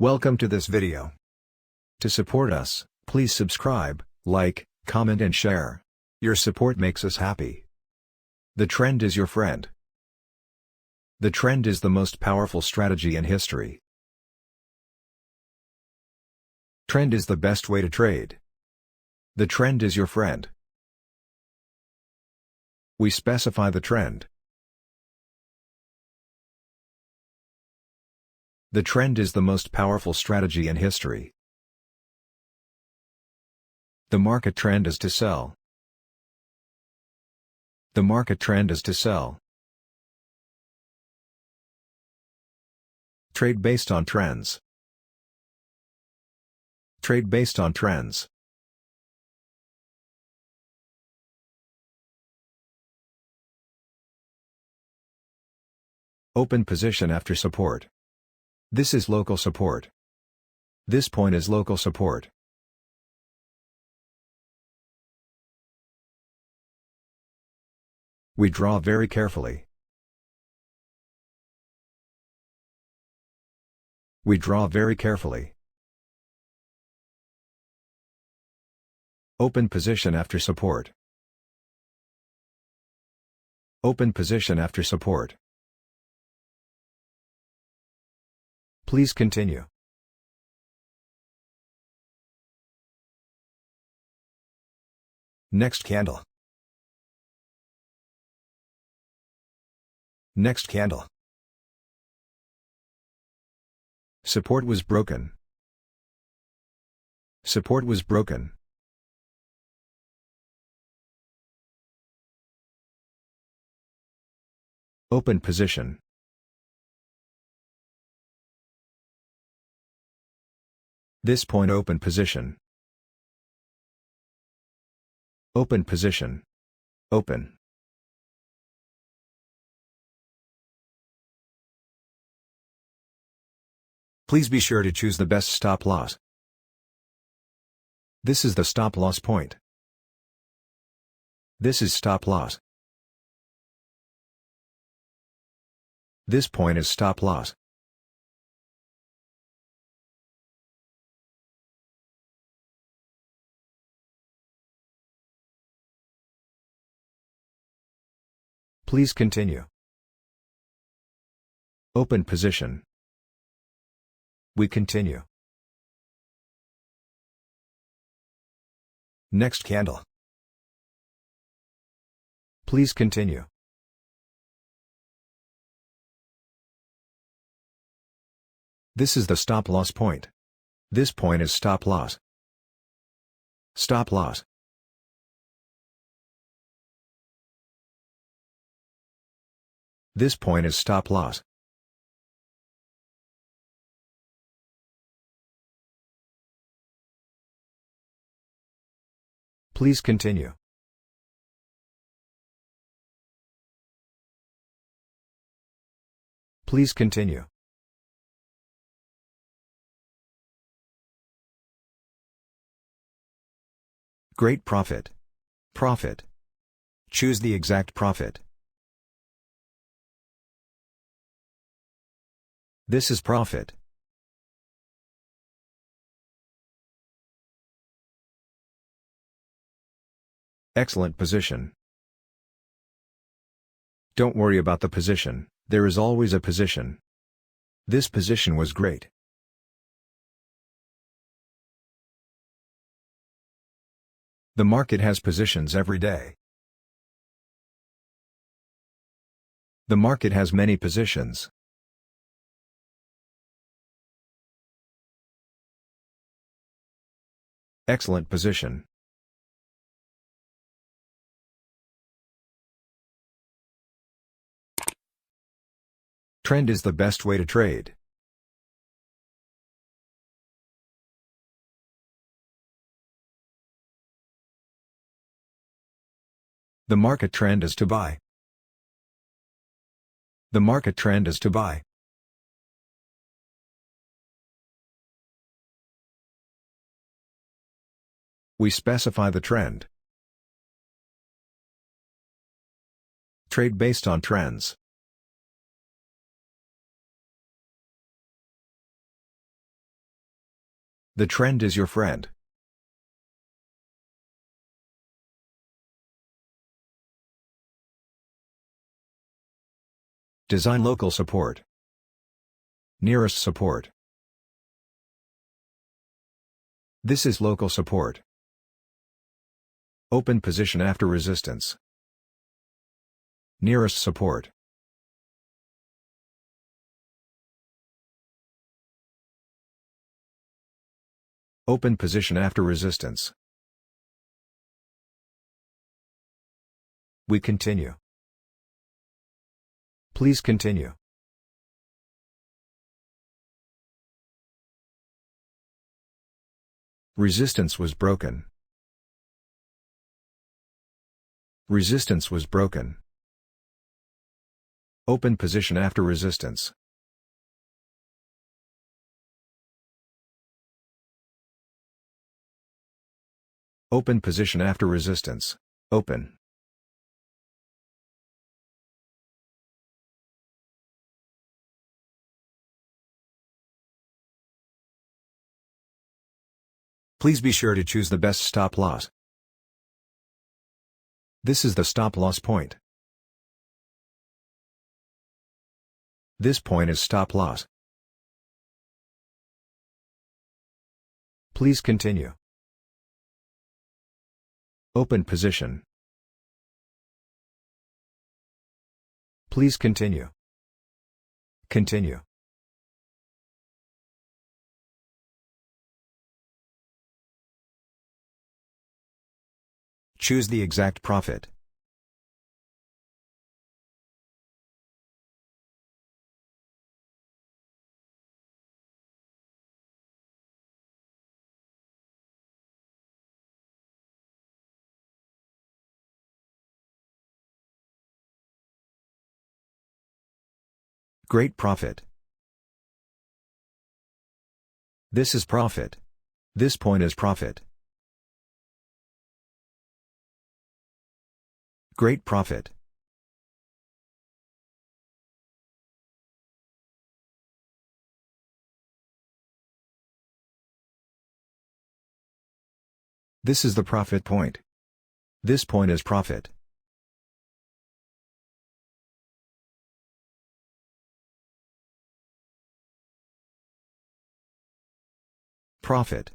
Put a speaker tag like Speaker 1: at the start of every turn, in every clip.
Speaker 1: Welcome to this video. To support us, please subscribe, like, comment and share. Your support makes us happy. The trend is your friend. The trend is the most powerful strategy in history. Trend is the best way to trade. The trend is your friend. We specify the trend. The trend is the most powerful strategy in history. The market trend is to sell. The market trend is to sell. Trade based on trends. Trade based on trends. Open position after support. This is local support. This point is local support. We draw very carefully. We draw very carefully. Open position after support. Open position after support. Please continue. Next candle. Next candle. Support was broken. Support was broken. Open position. This point open position. Open position. Open. Please be sure to choose the best stop loss. This is the stop loss point. This is stop loss. This point is stop loss. Please continue. Open position. We continue. Next candle. Please continue. This is the stop loss point. This point is stop loss. Stop loss. This point is stop loss. Please continue. Please continue. Great profit. Profit. Choose the exact profit. This is profit. Excellent position. Don't worry about the position, there is always a position. This position was great. The market has positions every day. The market has many positions. Excellent position. Trend is the best way to trade. The market trend is to buy. The market trend is to buy. We specify the trend. Trade based on trends. The trend is your friend. Design local support. Nearest support. This is local support. Open position after resistance. Nearest support. Open position after resistance. We continue. Please continue. Resistance was broken. Resistance was broken. Open position after resistance. Open position after resistance. Open. Please be sure to choose the best stop loss. This is the stop loss point. This point is stop loss. Please continue. Open position. Please continue. Continue. Choose the exact profit. Great profit. This is profit. This point is profit. Great profit. This is the profit point. This point is profit. Profit.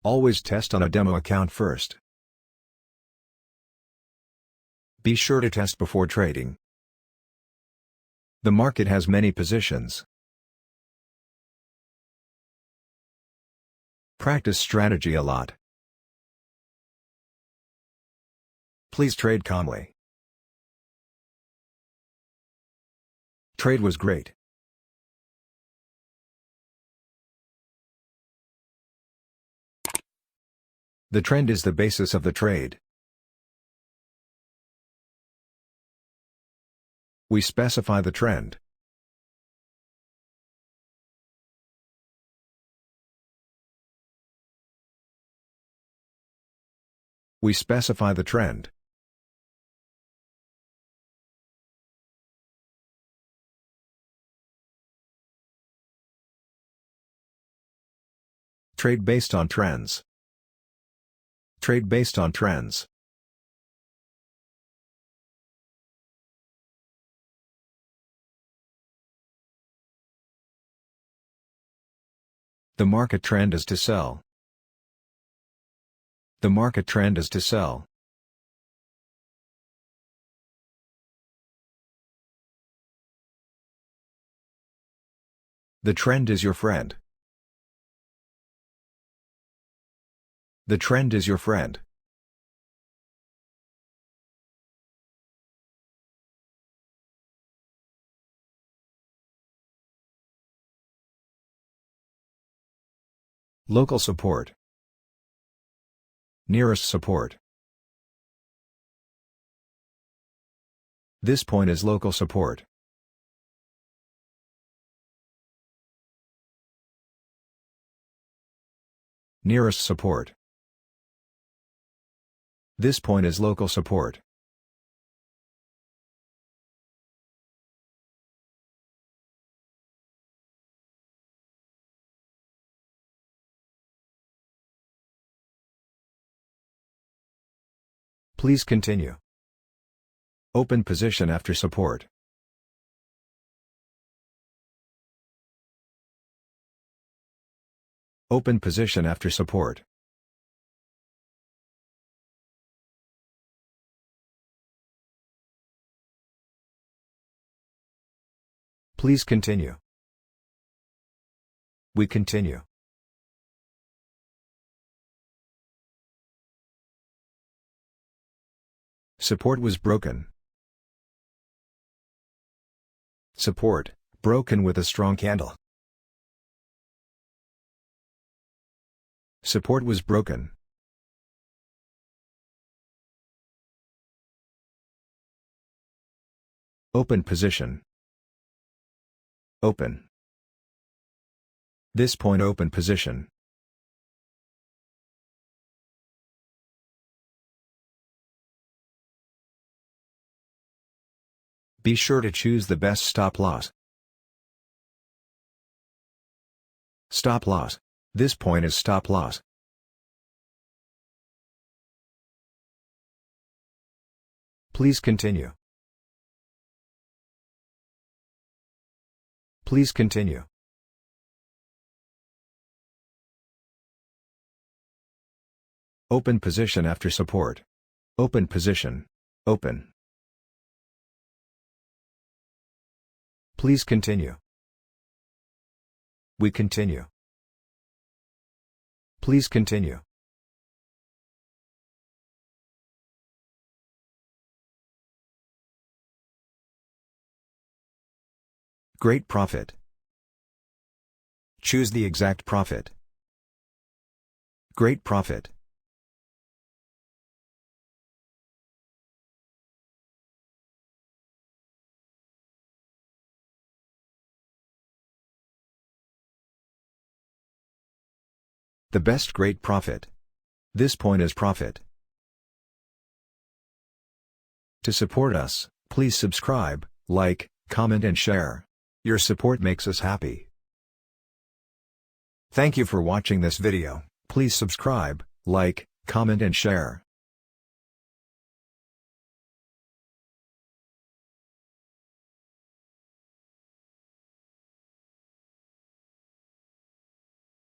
Speaker 1: Always test on a demo account first. Be sure to test before trading. The market has many positions. Practice strategy a lot. Please trade calmly. Trade was great. The trend is the basis of the trade. We specify the trend. We specify the trend. Trade based on trends. Trade based on trends. The market trend is to sell. The market trend is to sell. The trend is your friend. The trend is your friend. Local support. Nearest support. This point is local support. Nearest support. This point is local support. Please continue. Open position after support. Open position after support. Please continue. We continue. Support was broken. Support, broken with a strong candle. Support was broken. Open position. Open. This point open position. Be sure to choose the best stop loss. Stop loss. This point is stop loss. Please continue. Please continue. Open position after support. Open position. Open. Please continue. We continue. Please continue. Great profit. Choose the exact profit. Great profit. The best great profit. This point is profit. To support us, please subscribe, like, comment and share. Your support makes us happy. Thank you for watching this video. Please subscribe, like, comment and share.